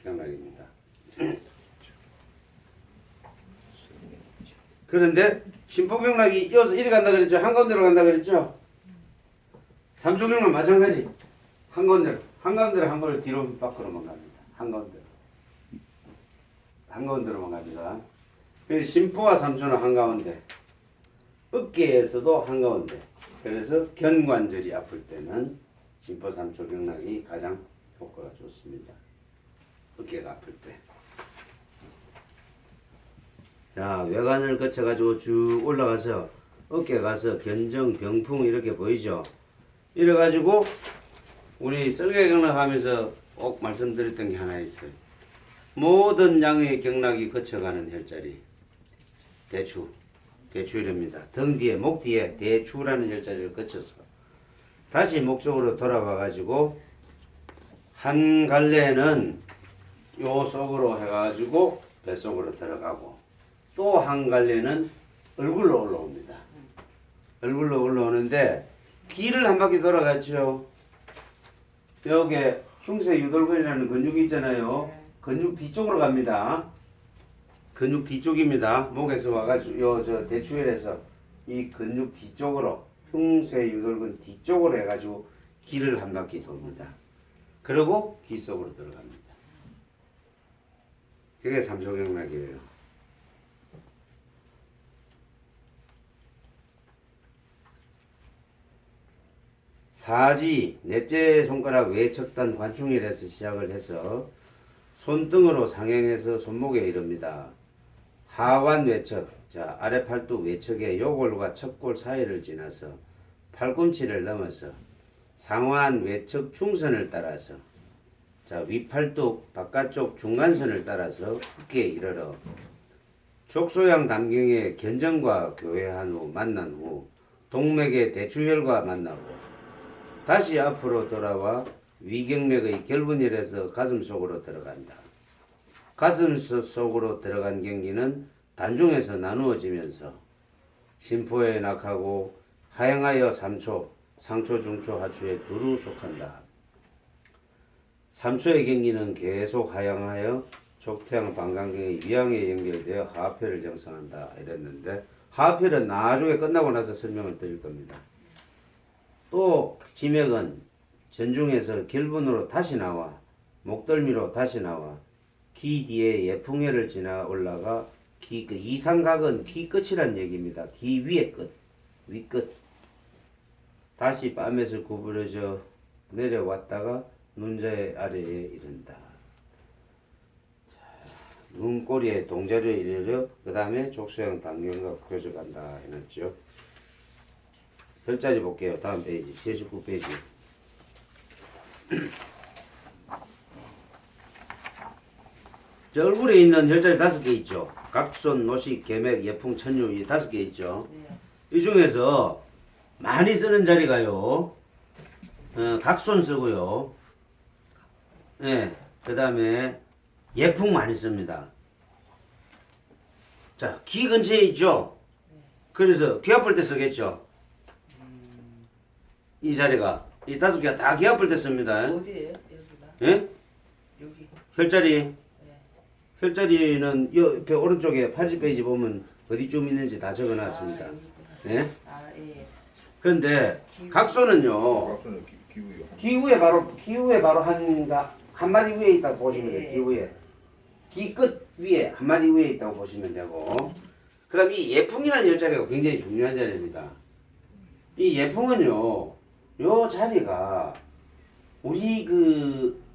경락입니다. 그런데 심포경락이 이어서 이리 간다 그랬죠? 한가운데로 간다 그랬죠? 삼초경락 마찬가지. 한가운데로 한 걸음 뒤로 밖으로만 갑니다. 한가운데로만 갑니다. 그래서 심포와 삼초는 한가운데, 어깨에서도 한가운데. 그래서 견관절이 아플 때는 심포 삼초 경락이 가장 효과가 좋습니다. 어깨가 아플 때. 자, 외관을 거쳐가지고 쭉 올라가서 어깨 가서 견정, 병풍 이렇게 보이죠? 이래가지고 우리 설계 경락하면서 꼭 말씀드렸던 게 하나 있어요. 모든 양의 경락이 거쳐가는 혈자리 대추혈입니다. 등 뒤에 목 뒤에 대추라는 혈자리를 거쳐서 다시 목 쪽으로 돌아와 가지고 한 갈래는 요 속으로 해가지고 뱃속으로 들어가고 또 한 갈래는 얼굴로 올라옵니다. 얼굴로 올라오는데 귀를 한 바퀴 돌아갔죠. 여기 흉쇄 유돌근이라는 근육이 있잖아요. 근육 뒤쪽으로 갑니다. 근육 뒤쪽입니다. 목에서 와가지고 요 저 대추혈에서 이 근육 뒤쪽으로 흉쇄 유돌근 뒤쪽으로 해가지고 귀를 한 바퀴 돕니다. 그리고 귀 속으로 들어갑니다. 그게 삼소경락이에요. 사지 넷째 손가락 외척단 관충일에서 시작을 해서 손등으로 상행해서 손목에 이릅니다. 하완 외척, 자 아래 팔뚝 외척의 요골과 척골 사이를 지나서 팔꿈치를 넘어서 상완 외척 중선을 따라서 자 위팔뚝 바깥쪽 중간선을 따라서 어깨에 이르러 족소양 담경의 견정과 교회한 후 만난 후 동맥의 대추혈과 만나고 다시 앞으로 돌아와 위경맥의 결분혈에서 가슴 속으로 들어간다. 가슴 속으로 들어간 경기는 단중에서 나누어지면서 심포에 낙하고 하향하여 삼초, 상초, 중초, 하초에 두루 속한다. 삼초의 경기는 계속 하향하여 족태양 방광경의 위양에 연결되어 하하폐를 형성한다 이랬는데 하하폐는 나중에 끝나고 나서 설명을 드릴 겁니다. 또 지맥은 전중에서 결분으로 다시 나와 목덜미로 다시 나와 귀 뒤에 예풍혈을 지나 올라가 귀 끝, 이상각은 귀 끝이란 얘기입니다. 귀 위의 끝, 위끝. 다시 뺨에서 구부러져 내려왔다가 눈자의 아래에 이른다. 눈꼬리에 동자리에 이르러 그 다음에 족소양 단경과 교져간다 해놨죠. 별자리 볼게요. 다음 페이지 79페이지. 저 얼굴에 있는 혈자리 5개 있죠. 각손, 노식, 계맥, 예풍, 천유 이 5개 있죠. 이 중에서 많이 쓰는 자리가요. 각손 쓰고요. 네, 그 다음에 예풍 많이 씁니다. 자, 귀 근처에 있죠. 그래서 귀 아플 때 쓰겠죠. 이 자리가 이 5개가 다 귀 아플 때 씁니다. 어디에요? 여기가? 예? 여기. 혈자리. 네. 혈자리는 옆에 오른쪽에 80페이지 보면 어디쯤 있는지 다 적어놨습니다. 아, 여기구나. 예? 아, 예. 그런데 각소는요. 각소는 기후요. 기후에 바로 한 마디 위에 있다고 보시면 돼요. 예. 기후에. 귀 끝 위에 한 마디 위에 있다고 보시면 되고. 그다음 이 예풍이라는 혈자리가 굉장히 중요한 자리입니다. 이 예풍은요. 요 자리가 우리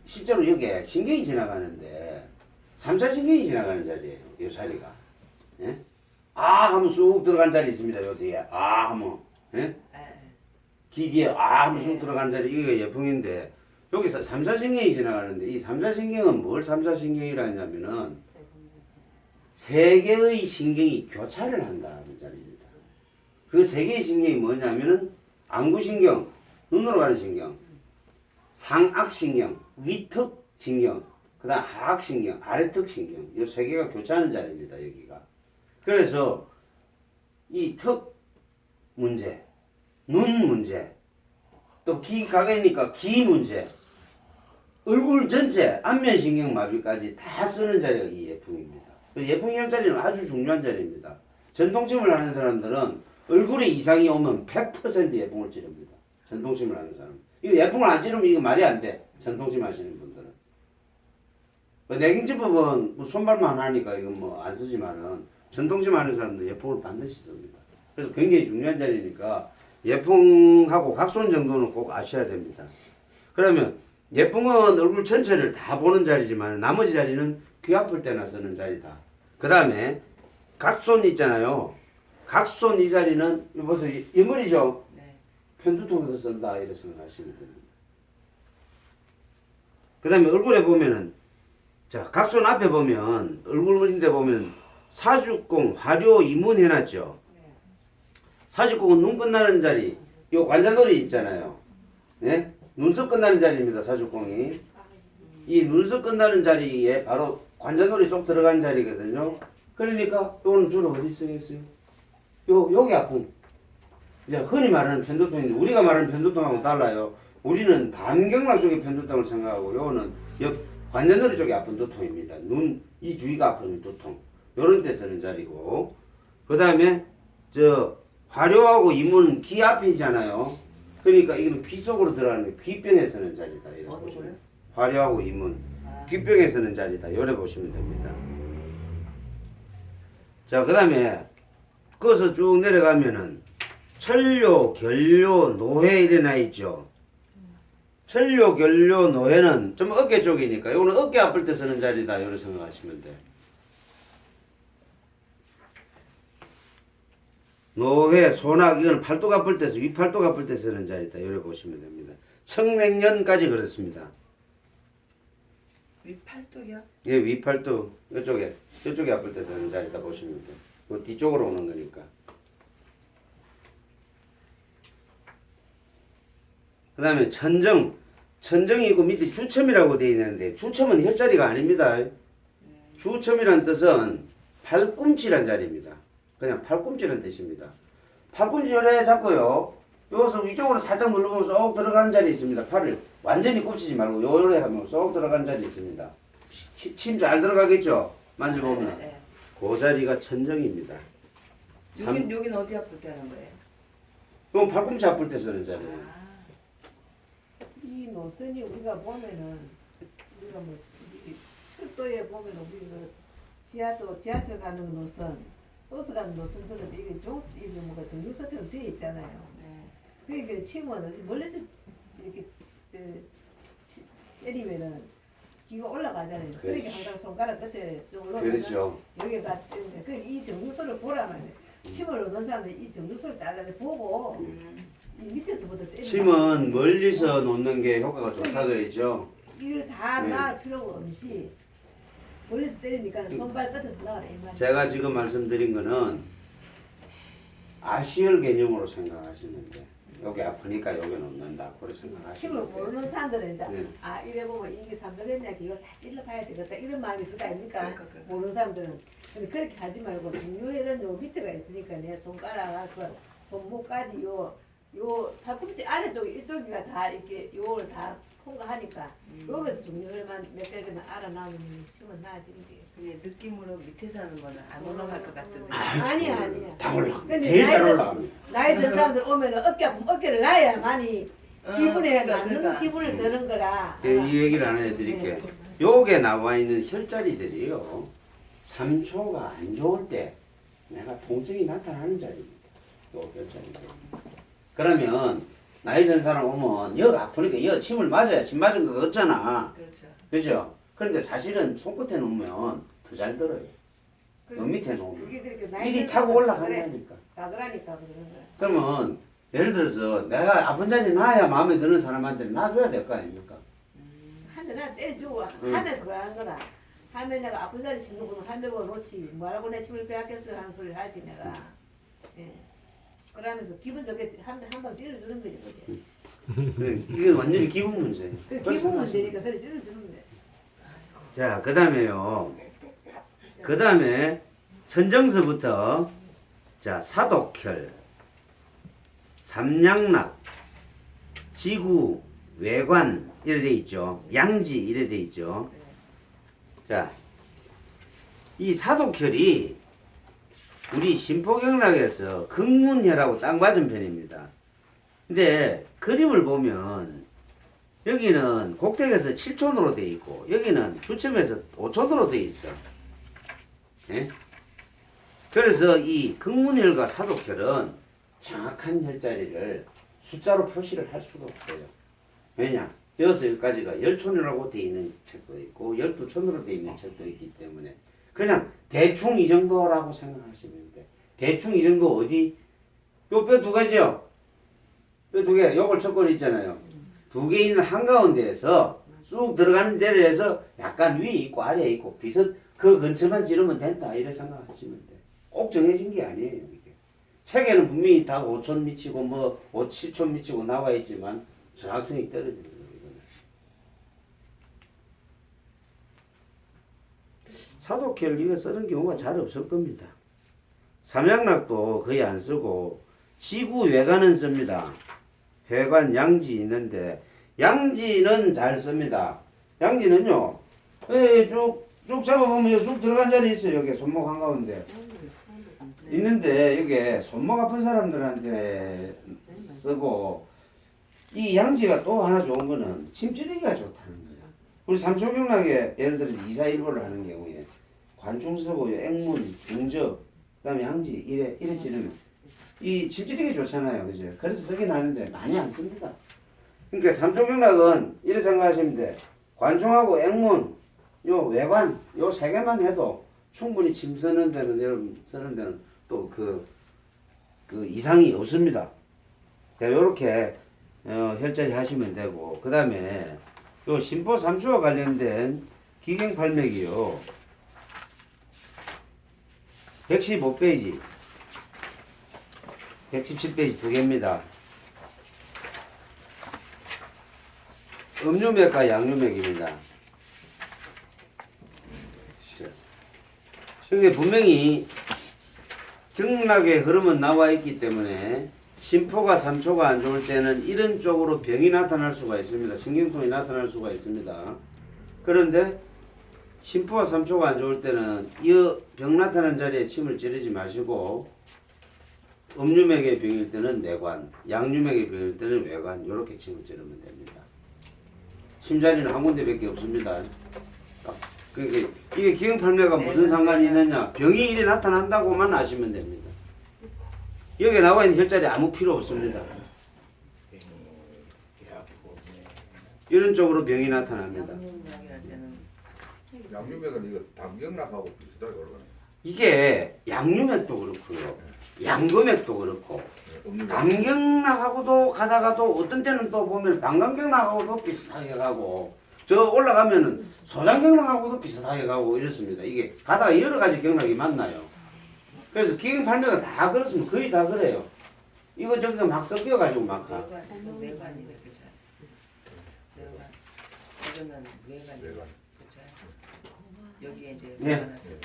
실제로 여기에 신경이 지나가는데 3차 신경이 지나가는 자리예요. 요 자리가. 예? 아 하면 쑥 들어간 자리 있습니다. 요 뒤에. 아 하면. 예? 귀 뒤에 아 하면 쑥 들어간 자리 이게 예풍인데 여기서 3차 신경이 지나가는데 이 3차 신경은 뭘 3차 신경이라 하냐면은 3개의 신경이 교차를 한다는 자리입니다. 그 3개의 신경이 뭐냐면은 안구신경, 눈으로 가는 신경, 상악신경, 위턱신경, 그 다음 하악신경, 아래턱신경 이 3개가 교차하는 자리입니다. 여기가. 그래서 이 턱 문제, 눈 문제, 또 귀 가게니까 귀 문제 얼굴 전체 안면신경마비까지 다 쓰는 자리가 이 예풍입니다. 그래서 예풍 혈자리는 아주 중요한 자리입니다. 전통침을 하는 사람들은 얼굴에 이상이 오면 100% 예풍을 찌릅니다. 전통침을 하는 사람. 이거 예풍을 안 찌르면 이거 말이 안 돼. 전통침 하시는 분들은. 내경지법은 뭐 손발만 하니까 이건 뭐 안 쓰지만은 전통침 하는 사람들 예풍을 반드시 씁니다. 그래서 굉장히 중요한 자리니까 예풍하고 각손 정도는 꼭 아셔야 됩니다. 그러면 예풍은 얼굴 전체를 다 보는 자리지만 나머지 자리는 귀 아플 때나 쓰는 자리다. 그 다음에 각손 있잖아요. 각손 이 자리는 보세요. 이물이죠. 네. 편두통에서 쓴다 이렇게 생각하시면 됩니다. 그 다음에 얼굴에 보면은 자 각손 앞에 보면 얼굴인데 보면 사주공 화료 이문 해놨죠. 사주공은 눈 끝나는 자리 요 관자놀이 있잖아요. 네? 눈썹 끝나는 자리입니다. 사주공이 이 눈썹 끝나는 자리에 바로 관자놀이 쏙 들어가는 자리거든요. 그러니까 요거는 주로 어디 쓰겠어요? 여기 아픈 이제 흔히 말하는 편두통인데 우리가 말하는 편두통하고 달라요. 우리는 담경락 쪽의 편두통을 생각하고 요거는 관자놀이 쪽에 아픈 두통입니다. 눈 이 주위가 아픈 두통 요런 때 쓰는 자리고 그 다음에 저 화료하고 이문은 귀 앞이잖아요. 그러니까 이거는 귀 속으로 들어가는 귀병에 쓰는 자리다. 이렇게 어느 보시면 거요? 화료하고 이문 귀병에 쓰는 자리다. 요래 보시면 됩니다. 자, 그 다음에 거기서 쭉 내려가면은 천료, 결료, 노회 이래 나 있죠. 천료, 결료, 노회는 좀 어깨 쪽이니까 이거는 어깨 아플 때 쓰는 자리다. 이렇게 생각하시면 돼. 노회, 소낙 이건 팔뚝 아플 때 위팔뚝 아플 때 쓰는 자리다. 이렇게 보시면 됩니다. 청냉년까지 그렇습니다. 윗팔뚝이요? 예, 위팔뚝 이쪽에 아플 때 쓰는 자리다 보시면 돼요. 그 뒤쪽으로 오는 거니까. 그 다음에 천정이 있고 밑에 주첨이라고 되어 있는데 주첨은 혈자리가 아닙니다. 주첨이란 뜻은 팔꿈치란 자리입니다. 그냥 팔꿈치란 뜻입니다. 팔꿈치 요래 잡고요. 여기서 위쪽으로 살짝 눌러보면 쏙 들어가는 자리 있습니다. 팔을 완전히 꽂히지 말고 요래 하면 쏙 들어가는 자리 있습니다. 침 잘 들어가겠죠? 만져보면. 네. 그 자리가 천정입니다. 여긴 어디 아플 때 하는 거예요? 그럼 팔꿈치 아플 때 쓰는 자리예요. 아, 이 노선이 우리가 보면은 우리가 뭐 철도에 보면 우리 그 지하철 가는 노선, 버스 가는 노선들은 이게 이게 뭐가 정류소처럼 되어 있잖아요. 네. 그러니까 침은 멀리서 이렇게 때리면은 기가 올라가잖아요. 그러니까 항상 손가락 끝에 좀 올라가면 그렇죠. 여기가 때문에 이 정류소를 보라면 침을 얻는 사람은 이 정류소를 잘라 보고 이 밑에서부터 때리면 침은 멀리서 놓는 게 효과가 좋다 그랬죠. 이를 다 네. 나을 필요가 없이 멀리서 때리니까 손발 끝에서 나가라 이 말이야. 제가 지금 말씀드린 거는 아시얼 개념으로 생각하시면 돼. 여기 아프니까 여기 놓는다. 그렇게 침을 생각하시면 돼. 모르는 사람들은 이제 네. 아 이래 보면 이게 삼성했냐 이거 다 찔러봐야 되겠다 이런 마음이 있을 거 아닙니까? 그러니까. 모르는 사람들은 근데 그렇게 하지 말고 중요해는 요 밑에가 있으니까 내 손가락에서 손목까지 요 팔꿈치 아래쪽 이쪽이가 다 이렇게 요걸 다 통과하니까 여기서 중요해만 몇 가지만 알아나면 침은 나아지는 게 그게 느낌으로 밑에서 하는 거는 안 올라갈 것 같던데. 아니야. 다 올라. 근데 제일 잘 나이든- 올라갑니다. 나이 든 사람들 오면은 어깨를 놔야만이 기분에 그러니까, 맞는 그러니까. 기분을 드는 거라. 예, 이 얘기를 하나 해드릴게요. 요게 나와 있는 혈자리들이요. 3초가 안 좋을 때 내가 통증이 나타나는 자리입니다. 요 혈자리들. 그러면 나이 든 사람 오면 여 아프니까 여 침을 맞아야 침 맞은 거 같잖아. 그렇죠. 그죠? 그런데 사실은 손끝에 놓으면 더 잘 들어요. 요 밑에 놓으면. 그게 그렇게 나이 일이 든 타고 그래, 올라간다니까. 그러니까 그러는 거야. 그러면 예를 들어서 내가 아픈 자리 놔야 마음에 드는 사람한테 놔줘야 될 거 아닙니까? 한대 나 때려주고 하면서 그러는 거라. 할머니 내가 아픈 자리 심는구나 할머니가 놓지 뭐라고 내 침을 빼앗겼어 하는 소리를 하지 내가. 예. 그러면서 기분 좋게 한방 찔러주는 거지 그게. 그래, 이게 완전히 기분 문제예요. 그 기분 문제니까 그래 찔러주는 거야. 자, 그 다음에요. 그 다음에 천정서부터 자 사독혈, 삼양락, 지구, 외관 이래 돼 있죠. 양지 이래 돼 있죠. 자, 이 사독혈이 우리 신포경락에서 극문혈하고 딱 맞은 편입니다. 근데 그림을 보면 여기는 곡택에서 7촌으로 돼 있고 여기는 주점에서 5촌으로 돼 있어. 예? 그래서 이 극문혈과 사독혈은 정확한 혈자리를 숫자로 표시를 할 수가 없어요. 왜냐? 여기서 여기까지가 10촌이라고 돼 있는 책도 있고 12촌으로 돼 있는 책도 있기 때문에 그냥 대충 이 정도라고 생각하시면 돼. 대충 이 정도 어디? 요 뼈 두 가지요. 뼈 두 개. 요걸 첫 건 있잖아요. 두 개 있는 한가운데에서 쑥 들어가는 데를 해서 약간 위에 있고 아래에 있고 비슷 그 근처만 찌르면 된다. 이래 생각하시면 돼. 꼭 정해진 게 아니에요. 이게. 책에는 분명히 다 5촌 미치고 뭐 7촌 미치고 나와 있지만 정확성이 떨어지는 거예요. 이거는. 사독혈 이거 쓰는 경우가 잘 없을 겁니다. 삼양락도 거의 안 쓰고 지구 외관은 씁니다. 회관 양지 있는데 양지는 잘 씁니다. 양지는요. 쭉 잡아보면 여기 쑥 들어간 자리 있어요. 여기 손목 한가운데 있는데 여기 손목 아픈 사람들한테 쓰고 이 양지가 또 하나 좋은 거는 침 찌르기가 좋다는 거야. 우리 삼초경락에 예를 들어서 2,4,1보를 하는 경우에 관중 쓰고 액문, 중저, 그다음에 양지 이래 찌르면 이 침 찌르기 좋잖아요, 그죠? 그래서 쓰긴 하는데 많이 안 씁니다. 그러니까 삼초경락은 이렇게 생각하시면 돼. 관중하고 액문, 요 외관, 요 세 개만 해도 충분히 침 쓰는 데는 여러분 쓰는 데는 또 그 이상이 없습니다. 자, 요렇게 혈자리 하시면 되고 그 다음에 요 신포 3초와 관련된 기경팔맥이요 115페이지 117페이지 두 개입니다. 음유맥과 양유맥입니다. 여기 분명히 경락의 흐름은 나와 있기 때문에 신포가 3초가 안 좋을 때는 이런 쪽으로 병이 나타날 수가 있습니다. 신경통이 나타날 수가 있습니다. 그런데 신포가 3초가 안 좋을 때는 이 병 나타난 자리에 침을 찌르지 마시고 음유맥의 병일 때는 내관, 양유맥의 병일 때는 외관 이렇게 침을 찌르면 됩니다. 침자리는 한 군데밖에 없습니다. 그러니까 이게 기경팔매가 무슨 상관이 있느냐? 병이 이래 나타난다고만 아시면 됩니다. 여기 나와 있는 혈자리 아무 필요 없습니다. 이런 쪽으로 병이 나타납니다. 양념약이랄 때는 양념맥은 이거 당경락하고 비슷하게 올라가네. 이게 양유맥도 그렇고요. 양금맥도 그렇고 음료맥. 감경락하고도 가다가도 어떤 때는 또 보면 방광경락하고도 비슷하게 가고 저 올라가면은 소장경락하고도 비슷하게 가고 이렇습니다. 이게 가다가 여러 가지 경락이 만나요. 그래서 기경팔매가 다 그렇습니다. 거의 다 그래요. 이거 저거 막 섞여가지고 막 가. 내관이래 그죠? 내관. 이거는 외관이 외관. 그죠? 여기에 이제 네. 내관하세요.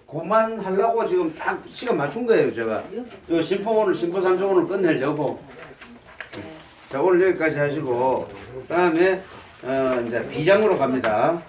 그만 하려고 지금 딱 시간 맞춘 거예요, 제가. 요 신포 오늘 신포 3종 오늘 끝내려고. 자, 오늘 여기까지 하시고, 다음에, 이제 비장으로 갑니다.